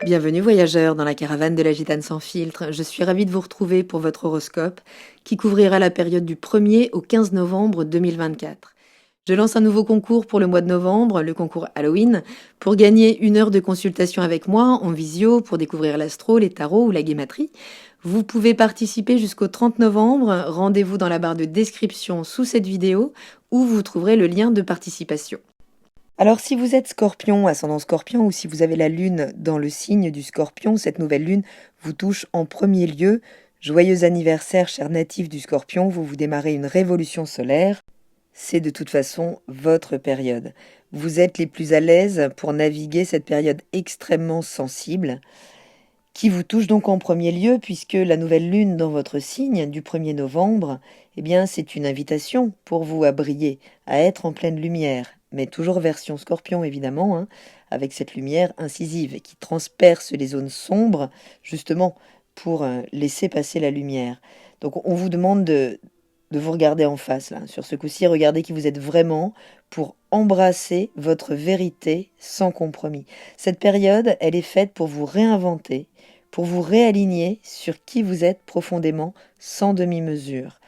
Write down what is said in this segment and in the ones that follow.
Bienvenue voyageurs dans la caravane de la Gitane sans filtre. Je suis ravie de vous retrouver pour votre horoscope qui couvrira la période du 1er au 15 novembre 2024. Je lance un nouveau concours pour le mois de novembre, le concours Halloween, pour gagner 1 heure de consultation avec moi en visio pour découvrir l'astro, les tarots ou la guématrie. Vous pouvez participer jusqu'au 30 novembre. Rendez-vous dans la barre de description sous cette vidéo où vous trouverez le lien de participation. Alors si vous êtes scorpion, ascendant scorpion, ou si vous avez la lune dans le signe du scorpion, cette nouvelle lune vous touche en premier lieu. Joyeux anniversaire, cher natif du scorpion, vous démarrez une révolution solaire. C'est de toute façon votre période. Vous êtes les plus à l'aise pour naviguer cette période extrêmement sensible, qui vous touche donc en premier lieu, puisque la nouvelle lune dans votre signe du 1er novembre, eh bien c'est une invitation pour vous à briller, à être en pleine lumière, mais toujours version scorpion évidemment, avec cette lumière incisive qui transperce les zones sombres, justement pour laisser passer la lumière. Donc on vous demande de vous regarder en face, là. Sur ce coup-ci, regardez qui vous êtes vraiment pour embrasser votre vérité sans compromis. Cette période, elle est faite pour vous réinventer, pour vous réaligner sur qui vous êtes profondément, sans demi-mesure.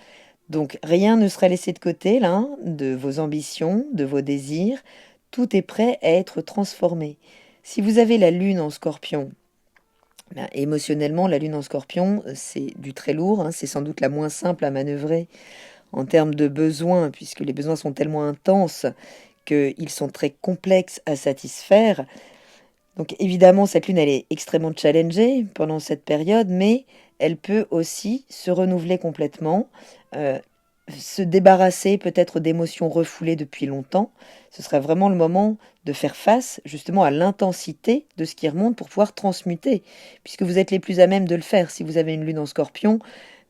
Donc rien ne sera laissé de côté, là, de vos ambitions, de vos désirs. Tout est prêt à être transformé. Si vous avez la lune en scorpion, émotionnellement, la lune en scorpion, c'est du très lourd, c'est sans doute la moins simple à manœuvrer en termes de besoins, puisque les besoins sont tellement intenses qu'ils sont très complexes à satisfaire. Donc évidemment, cette lune, elle est extrêmement challengée pendant cette période, mais elle peut aussi se renouveler complètement, se débarrasser peut-être d'émotions refoulées depuis longtemps. Ce serait vraiment le moment de faire face justement à l'intensité de ce qui remonte pour pouvoir transmuter, puisque vous êtes les plus à même de le faire. Si vous avez une lune en scorpion,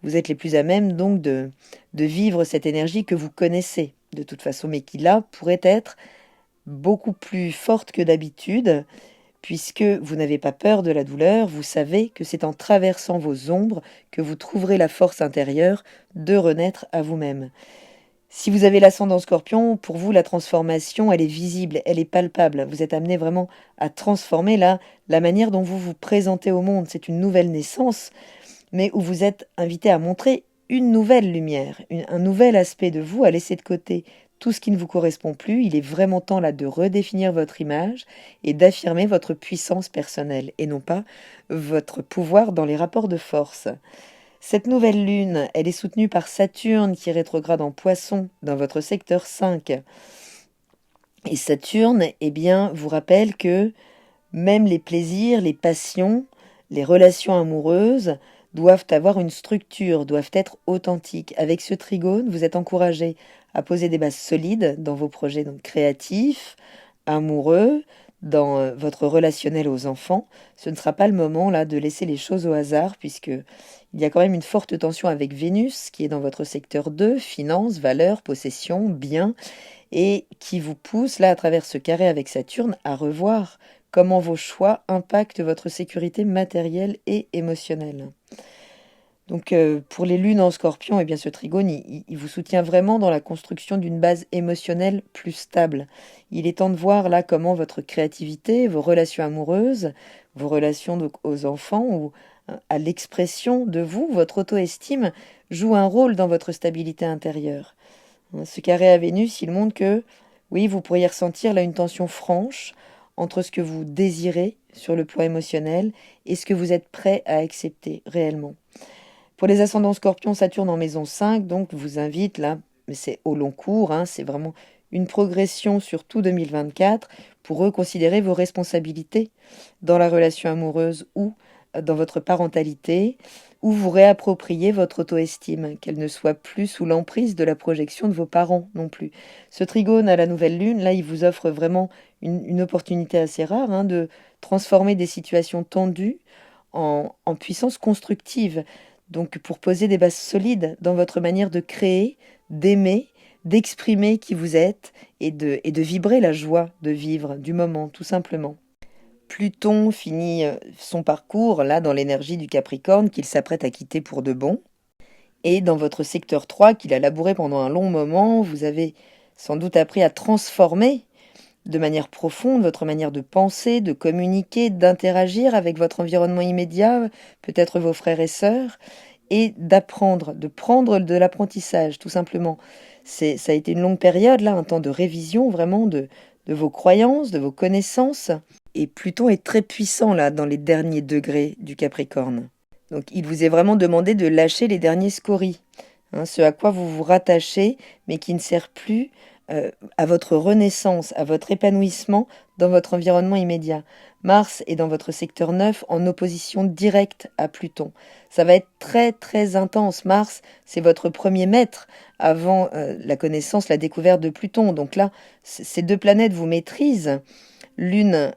vous êtes les plus à même donc de vivre cette énergie que vous connaissez de toute façon, mais qui là pourrait être beaucoup plus forte que d'habitude, puisque vous n'avez pas peur de la douleur, vous savez que c'est en traversant vos ombres que vous trouverez la force intérieure de renaître à vous-même. Si vous avez l'ascendant scorpion, pour vous, la transformation, elle est visible, elle est palpable. Vous êtes amené vraiment à transformer la manière dont vous vous présentez au monde. C'est une nouvelle naissance, mais où vous êtes invité à montrer une nouvelle lumière, un nouvel aspect de vous, à laisser de côté tout ce qui ne vous correspond plus. Il est vraiment temps là de redéfinir votre image et d'affirmer votre puissance personnelle et non pas votre pouvoir dans les rapports de force. Cette nouvelle lune, elle est soutenue par Saturne qui rétrograde en Poisson dans votre secteur 5. Et Saturne, eh bien, vous rappelle que même les plaisirs, les passions, les relations amoureuses doivent avoir une structure, doivent être authentiques. Avec ce trigone, vous êtes encouragé à poser des bases solides dans vos projets donc créatifs, amoureux, dans votre relationnel aux enfants. Ce ne sera pas le moment là de laisser les choses au hasard, puisque il y a quand même une forte tension avec Vénus qui est dans votre secteur 2, finances, valeurs, possessions, biens, et qui vous pousse là à travers ce carré avec Saturne à revoir comment vos choix impactent votre sécurité matérielle et émotionnelle. Donc pour les lunes en scorpion, eh bien, ce trigone, il vous soutient vraiment dans la construction d'une base émotionnelle plus stable. Il est temps de voir là comment votre créativité, vos relations amoureuses, vos relations donc, aux enfants ou à l'expression de vous, votre auto-estime, joue un rôle dans votre stabilité intérieure. Ce carré à Vénus, il montre que, oui, vous pourriez ressentir là une tension franche entre ce que vous désirez sur le plan émotionnel et ce que vous êtes prêt à accepter réellement. Pour les ascendants scorpions, Saturne en maison 5, donc vous invite là, mais c'est au long cours, c'est vraiment une progression sur tout 2024 pour reconsidérer vos responsabilités dans la relation amoureuse ou dans votre parentalité, ou vous réapproprier votre auto-estime, qu'elle ne soit plus sous l'emprise de la projection de vos parents non plus. Ce trigone à la nouvelle lune, là, il vous offre vraiment une opportunité assez rare de transformer des situations tendues en puissance constructive. Donc pour poser des bases solides dans votre manière de créer, d'aimer, d'exprimer qui vous êtes et de vibrer la joie de vivre du moment, tout simplement. Pluton finit son parcours là dans l'énergie du Capricorne qu'il s'apprête à quitter pour de bon. Et dans votre secteur 3 qu'il a labouré pendant un long moment, vous avez sans doute appris à transformer de manière profonde, votre manière de penser, de communiquer, d'interagir avec votre environnement immédiat, peut-être vos frères et sœurs, et d'apprendre, de prendre de l'apprentissage, tout simplement. Ça a été une longue période, là, un temps de révision, vraiment, de vos croyances, de vos connaissances. Et Pluton est très puissant, là, dans les derniers degrés du Capricorne. Donc, il vous est vraiment demandé de lâcher les derniers scories, hein, ce à quoi vous vous rattachez, mais qui ne sert plus à votre renaissance, à votre épanouissement dans votre environnement immédiat. Mars est dans votre secteur 9 en opposition directe à Pluton. Ça va être très très intense. Mars, c'est votre premier maître avant la connaissance, la découverte de Pluton. Donc là, ces deux planètes vous maîtrisent, l'une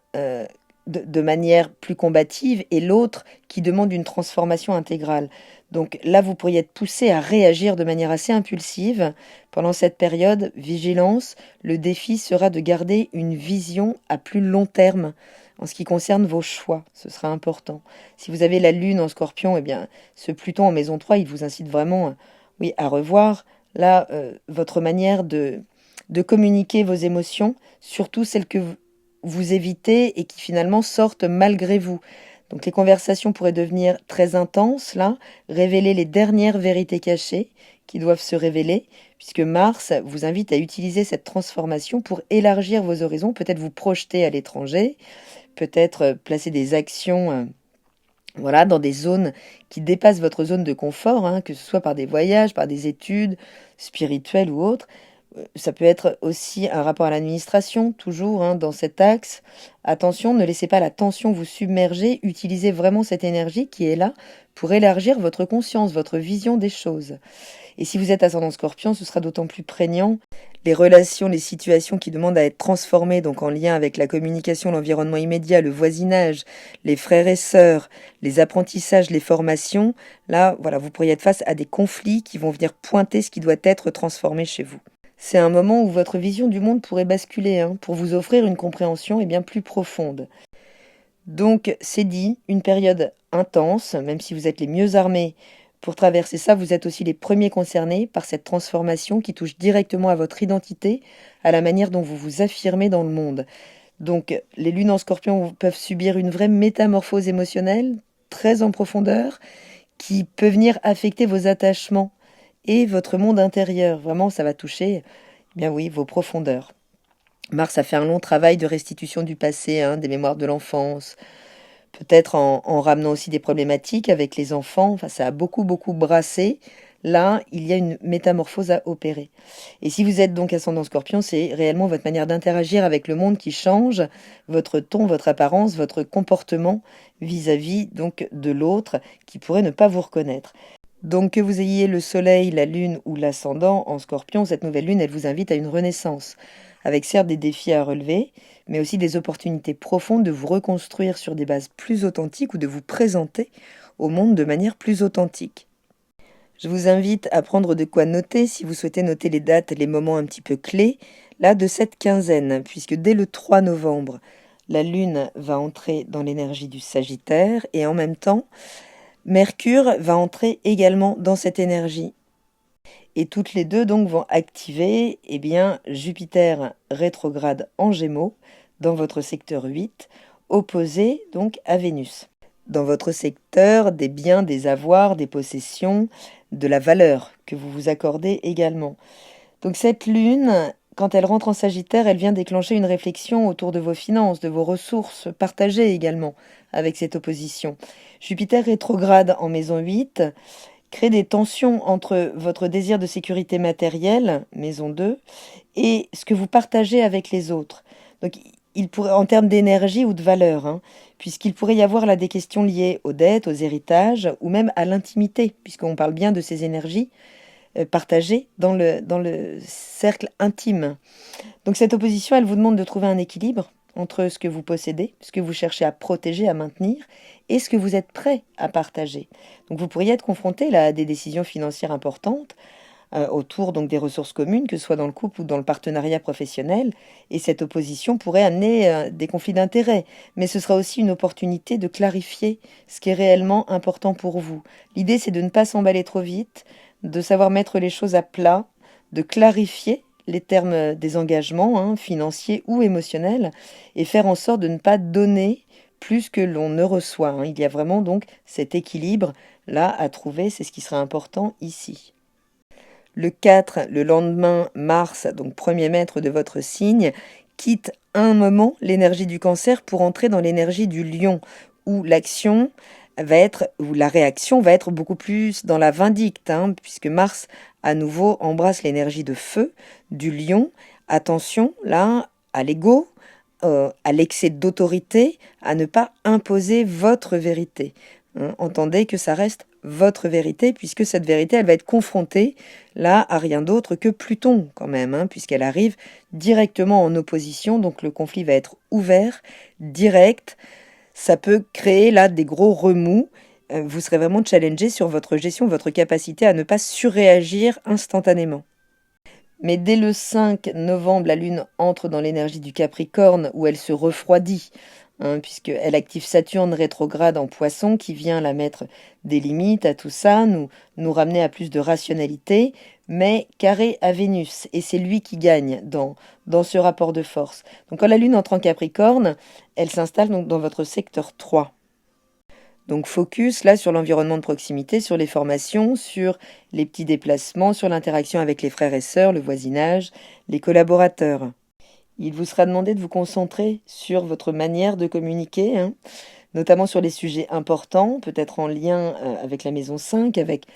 de manière plus combative et l'autre qui demande une transformation intégrale. Donc là, vous pourriez être poussé à réagir de manière assez impulsive. Pendant cette période, vigilance, le défi sera de garder une vision à plus long terme en ce qui concerne vos choix. Ce sera important. Si vous avez la Lune en Scorpion, eh bien, ce Pluton en maison 3, il vous incite vraiment oui, à revoir là, votre manière de communiquer vos émotions, surtout celles que vous évitez et qui finalement sortent malgré vous. Donc les conversations pourraient devenir très intenses, là, révéler les dernières vérités cachées qui doivent se révéler, puisque Mars vous invite à utiliser cette transformation pour élargir vos horizons, peut-être vous projeter à l'étranger, peut-être placer des actions voilà, dans des zones qui dépassent votre zone de confort, hein, que ce soit par des voyages, par des études spirituelles ou autres. Ça peut être aussi un rapport à l'administration, toujours hein, dans cet axe. Attention, ne laissez pas la tension vous submerger, utilisez vraiment cette énergie qui est là pour élargir votre conscience, votre vision des choses. Et si vous êtes ascendant Scorpion, ce sera d'autant plus prégnant. Les relations, les situations qui demandent à être transformées, donc en lien avec la communication, l'environnement immédiat, le voisinage, les frères et sœurs, les apprentissages, les formations, là, voilà, vous pourriez être face à des conflits qui vont venir pointer ce qui doit être transformé chez vous. C'est un moment où votre vision du monde pourrait basculer, hein, pour vous offrir une compréhension bien plus profonde. Donc, c'est dit, une période intense, même si vous êtes les mieux armés pour traverser ça, vous êtes aussi les premiers concernés par cette transformation qui touche directement à votre identité, à la manière dont vous vous affirmez dans le monde. Donc, les lunes en Scorpion peuvent subir une vraie métamorphose émotionnelle, très en profondeur, qui peut venir affecter vos attachements et votre monde intérieur. Vraiment, ça va toucher, bien oui, vos profondeurs. Mars a fait un long travail de restitution du passé, hein, des mémoires de l'enfance, peut-être en ramenant aussi des problématiques avec les enfants. Enfin, ça a beaucoup brassé. Là, il y a une métamorphose à opérer. Et si vous êtes donc ascendant Scorpion, c'est réellement votre manière d'interagir avec le monde qui change, votre ton, votre apparence, votre comportement vis-à-vis donc de l'autre qui pourrait ne pas vous reconnaître. Donc que vous ayez le soleil, la lune ou l'ascendant en Scorpion, cette nouvelle lune, elle vous invite à une renaissance, avec certes des défis à relever, mais aussi des opportunités profondes de vous reconstruire sur des bases plus authentiques ou de vous présenter au monde de manière plus authentique. Je vous invite à prendre de quoi noter si vous souhaitez noter les dates, les moments un petit peu clés, là de cette quinzaine, puisque dès le 3 novembre, la lune va entrer dans l'énergie du Sagittaire et en même temps, Mercure va entrer également dans cette énergie. Et toutes les deux donc vont activer Jupiter rétrograde en Gémeaux dans votre secteur 8, opposé donc à Vénus. Dans votre secteur des biens, des avoirs, des possessions, de la valeur que vous vous accordez également. Donc cette lune, quand elle rentre en Sagittaire, elle vient déclencher une réflexion autour de vos finances, de vos ressources partagées également avec cette opposition. Jupiter rétrograde en maison 8 crée des tensions entre votre désir de sécurité matérielle, maison 2, et ce que vous partagez avec les autres. Donc, il pourrait, en termes d'énergie ou de valeur, hein, puisqu'il pourrait y avoir là des questions liées aux dettes, aux héritages, ou même à l'intimité, puisqu'on parle bien de ces énergies partagées dans le cercle intime. Donc, cette opposition, elle vous demande de trouver un équilibre entre ce que vous possédez, ce que vous cherchez à protéger, à maintenir, et ce que vous êtes prêt à partager. Donc vous pourriez être confronté là, à des décisions financières importantes autour donc des ressources communes, que ce soit dans le couple ou dans le partenariat professionnel, et cette opposition pourrait amener des conflits d'intérêts. Mais ce sera aussi une opportunité de clarifier ce qui est réellement important pour vous. L'idée, c'est de ne pas s'emballer trop vite, de savoir mettre les choses à plat, de clarifier les termes des engagements, financiers ou émotionnels, et faire en sorte de ne pas donner plus que l'on ne reçoit. Il y a vraiment donc cet équilibre-là à trouver, c'est ce qui sera important ici. Le 4, le lendemain, Mars, donc premier maître de votre signe, quitte un moment l'énergie du Cancer pour entrer dans l'énergie du Lion, où l'action va être, où la réaction va être beaucoup plus dans la vindicte, puisque Mars, à nouveau, embrasse l'énergie de feu du Lion. Attention, là, à l'ego, à l'excès d'autorité, à ne pas imposer votre vérité. Entendez que ça reste votre vérité, puisque cette vérité, elle va être confrontée, là, à rien d'autre que Pluton, quand même, puisqu'elle arrive directement en opposition, donc le conflit va être ouvert, direct, ça peut créer, là, des gros remous, vous serez vraiment challengé sur votre gestion, votre capacité à ne pas surréagir instantanément. Mais dès le 5 novembre, la Lune entre dans l'énergie du Capricorne, où elle se refroidit, puisqu'elle active Saturne rétrograde en Poisson, qui vient la mettre des limites à tout ça, nous ramener à plus de rationalité, mais carré à Vénus, et c'est lui qui gagne dans ce rapport de force. Donc quand la Lune entre en Capricorne, elle s'installe donc dans votre secteur 3. Donc focus là sur l'environnement de proximité, sur les formations, sur les petits déplacements, sur l'interaction avec les frères et sœurs, le voisinage, les collaborateurs. Il vous sera demandé de vous concentrer sur votre manière de communiquer, notamment sur les sujets importants, peut-être en lien avec la maison 5, avec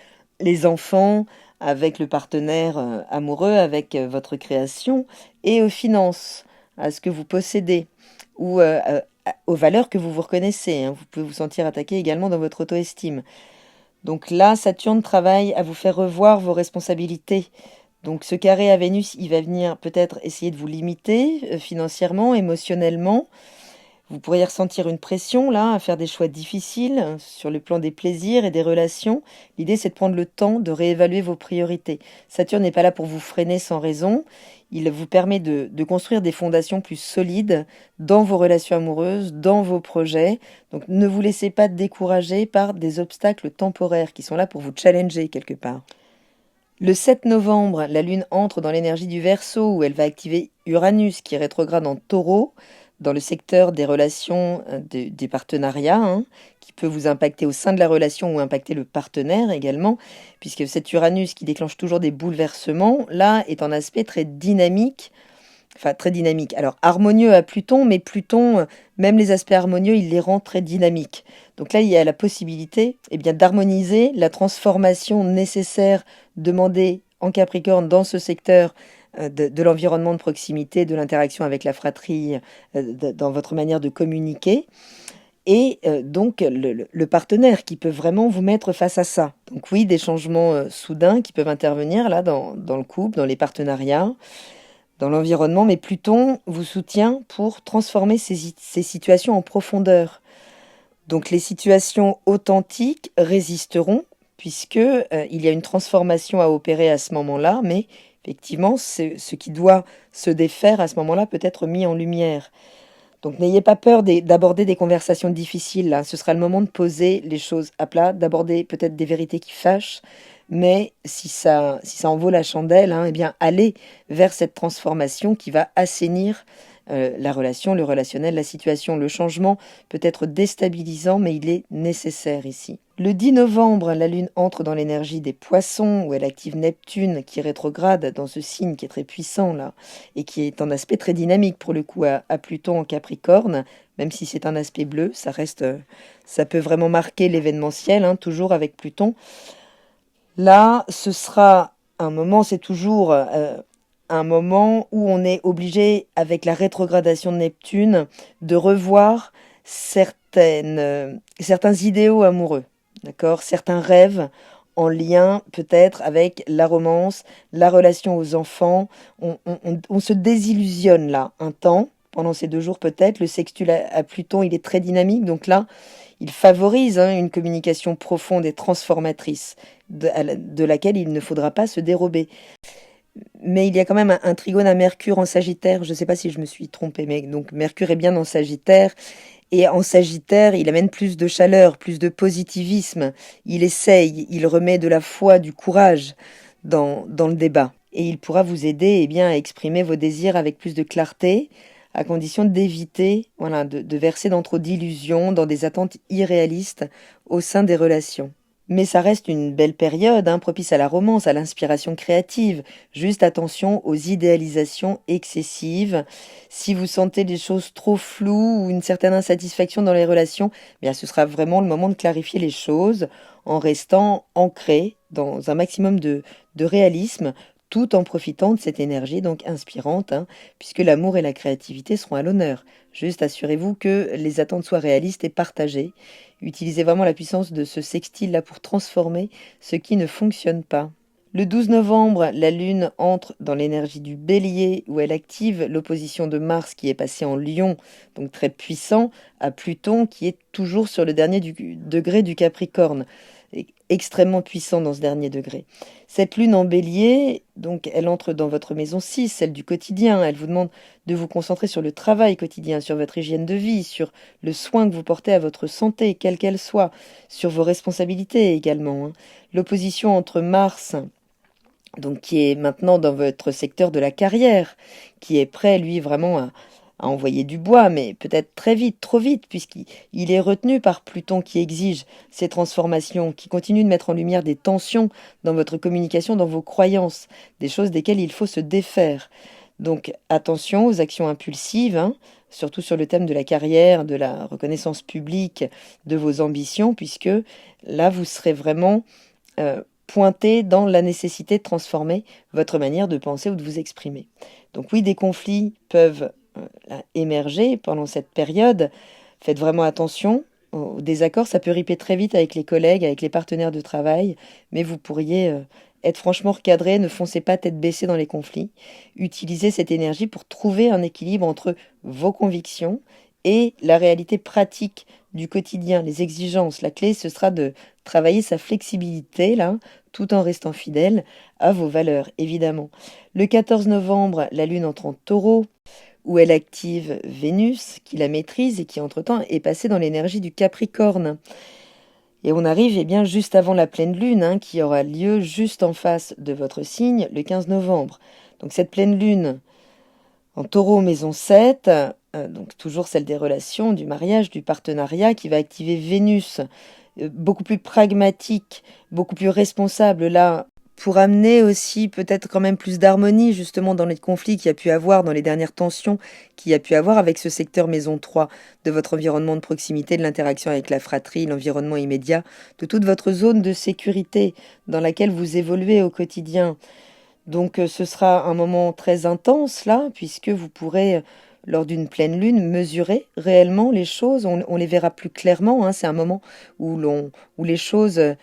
les enfants, avec le partenaire amoureux, avec votre création, et aux finances, à ce que vous possédez, ou aux valeurs que vous vous reconnaissez. Vous pouvez vous sentir attaqué également dans votre auto-estime. Donc là, Saturne travaille à vous faire revoir vos responsabilités. Donc ce carré à Vénus, il va venir peut-être essayer de vous limiter financièrement, émotionnellement. Vous pourriez ressentir une pression là, à faire des choix difficiles sur le plan des plaisirs et des relations. L'idée, c'est de prendre le temps de réévaluer vos priorités. Saturne n'est pas là pour vous freiner sans raison. Il vous permet de construire des fondations plus solides dans vos relations amoureuses, dans vos projets. Donc ne vous laissez pas décourager par des obstacles temporaires qui sont là pour vous challenger quelque part. Le 7 novembre, la Lune entre dans l'énergie du Verseau où elle va activer Uranus qui rétrograde en Taureau, dans le secteur des relations, des partenariats, qui peut vous impacter au sein de la relation ou impacter le partenaire également, puisque cet Uranus qui déclenche toujours des bouleversements, là, est en aspect très dynamique, alors harmonieux à Pluton, mais Pluton, même les aspects harmonieux, il les rend très dynamiques. Donc là, il y a la possibilité d'harmoniser la transformation nécessaire demandée en Capricorne dans ce secteur de l'environnement de proximité, de l'interaction avec la fratrie, dans votre manière de communiquer, et donc le partenaire qui peut vraiment vous mettre face à ça. Donc oui, des changements soudains qui peuvent intervenir là dans le couple, dans les partenariats, dans l'environnement, mais Pluton vous soutient pour transformer ces situations en profondeur. Donc les situations authentiques résisteront, puisque il y a une transformation à opérer à ce moment-là, mais effectivement, ce qui doit se défaire à ce moment-là peut être mis en lumière. Donc n'ayez pas peur d'aborder des conversations difficiles. Là. Ce sera le moment de poser les choses à plat, d'aborder peut-être des vérités qui fâchent, mais si ça en vaut la chandelle, eh bien allez vers cette transformation qui va assainir la relation, le relationnel, la situation. Le changement peut être déstabilisant, mais il est nécessaire ici. Le 10 novembre, la Lune entre dans l'énergie des Poissons, où elle active Neptune, qui rétrograde dans ce signe qui est très puissant, là, et qui est un aspect très dynamique, pour le coup, à Pluton en Capricorne. Même si c'est un aspect bleu, ça peut vraiment marquer l'événementiel, toujours avec Pluton. Là, ce sera un moment, c'est toujours un moment où on est obligé, avec la rétrogradation de Neptune, de revoir certains idéaux amoureux, d'accord, certains rêves en lien peut-être avec la romance, la relation aux enfants. On se désillusionne là un temps, pendant ces 2 jours peut-être. Le sextile à Pluton, il est très dynamique, donc là, il favorise une communication profonde et transformatrice de laquelle il ne faudra pas se dérober. Mais il y a quand même un trigone à Mercure en Sagittaire. Je ne sais pas si je me suis trompée, mais donc Mercure est bien en Sagittaire. Et en Sagittaire, il amène plus de chaleur, plus de positivisme. Il essaye, il remet de la foi, du courage dans le débat. et il pourra vous aider à exprimer vos désirs avec plus de clarté, à condition d'éviter de verser dans trop d'illusions, dans des attentes irréalistes au sein des relations. Mais ça reste une belle période, propice à la romance, à l'inspiration créative. Juste attention aux idéalisations excessives. Si vous sentez des choses trop floues ou une certaine insatisfaction dans les relations, ce sera vraiment le moment de clarifier les choses en restant ancré dans un maximum de réalisme, tout en profitant de cette énergie donc inspirante, puisque l'amour et la créativité seront à l'honneur. Juste assurez-vous que les attentes soient réalistes et partagées. Utilisez vraiment la puissance de ce sextile-là pour transformer ce qui ne fonctionne pas. Le 12 novembre, la Lune entre dans l'énergie du Bélier où elle active l'opposition de Mars qui est passé en Lion, donc très puissant, à Pluton qui est toujours sur le dernier degré du Capricorne, extrêmement puissant dans ce dernier degré. Cette Lune en Bélier, donc elle entre dans votre maison 6, celle du quotidien. Elle vous demande de vous concentrer sur le travail quotidien, sur votre hygiène de vie, sur le soin que vous portez à votre santé, quelle qu'elle soit, sur vos responsabilités également. L'opposition entre Mars, donc qui est maintenant dans votre secteur de la carrière, qui est prêt, lui, vraiment à envoyer du bois, mais peut-être très vite, trop vite, puisqu'il est retenu par Pluton qui exige ces transformations, qui continue de mettre en lumière des tensions dans votre communication, dans vos croyances, des choses desquelles il faut se défaire. Donc attention aux actions impulsives, surtout sur le thème de la carrière, de la reconnaissance publique, de vos ambitions, puisque là, vous serez vraiment pointé dans la nécessité de transformer votre manière de penser ou de vous exprimer. Donc oui, des conflits peuvent émerger pendant cette période. Faites vraiment attention aux désaccords. Ça peut riper très vite avec les collègues, avec les partenaires de travail, mais vous pourriez être franchement recadré. Ne foncez pas tête baissée dans les conflits. Utilisez cette énergie pour trouver un équilibre entre vos convictions et la réalité pratique du quotidien, les exigences. La clé, ce sera de travailler sa flexibilité, là, tout en restant fidèle à vos valeurs, évidemment. Le 14 novembre, la Lune entre en Taureau, où elle active Vénus, qui la maîtrise et qui, entre-temps, est passée dans l'énergie du Capricorne. Et on arrive juste avant la pleine Lune, qui aura lieu juste en face de votre signe, le 15 novembre. Donc cette pleine Lune en Taureau, maison 7, donc toujours celle des relations, du mariage, du partenariat, qui va activer Vénus, beaucoup plus pragmatique, beaucoup plus responsable, là, pour amener aussi peut-être quand même plus d'harmonie justement dans les conflits qu'il y a pu avoir, dans les dernières tensions qu'il y a pu avoir avec ce secteur maison 3 de votre environnement de proximité, de l'interaction avec la fratrie, l'environnement immédiat, de toute votre zone de sécurité dans laquelle vous évoluez au quotidien. Donc ce sera un moment très intense là, puisque vous pourrez, lors d'une pleine lune, mesurer réellement les choses. On les verra plus clairement. C'est un moment où les choses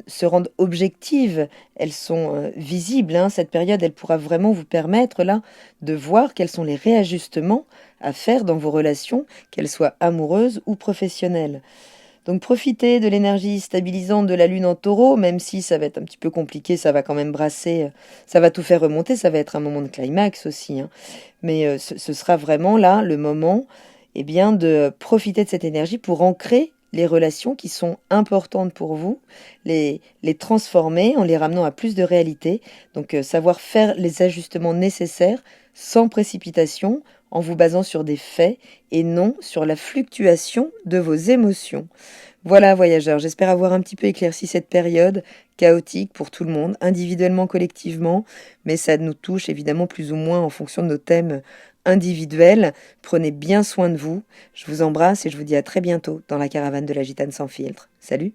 se rendent objectives. Elles sont visibles. Cette période, elle pourra vraiment vous permettre là de voir quels sont les réajustements à faire dans vos relations, qu'elles soient amoureuses ou professionnelles. Donc profitez de l'énergie stabilisante de la Lune en Taureau, même si ça va être un petit peu compliqué, ça va quand même brasser, ça va tout faire remonter, ça va être un moment de climax aussi. Mais ce sera vraiment là le moment de profiter de cette énergie pour ancrer les relations qui sont importantes pour vous, les transformer en les ramenant à plus de réalité. Donc savoir faire les ajustements nécessaires sans précipitation, en vous basant sur des faits et non sur la fluctuation de vos émotions. Voilà, voyageurs, j'espère avoir un petit peu éclairci cette période chaotique pour tout le monde, individuellement, collectivement, mais ça nous touche évidemment plus ou moins en fonction de nos thèmes individuels. Prenez bien soin de vous. Je vous embrasse et je vous dis à très bientôt dans la caravane de la Gitane sans filtre. Salut!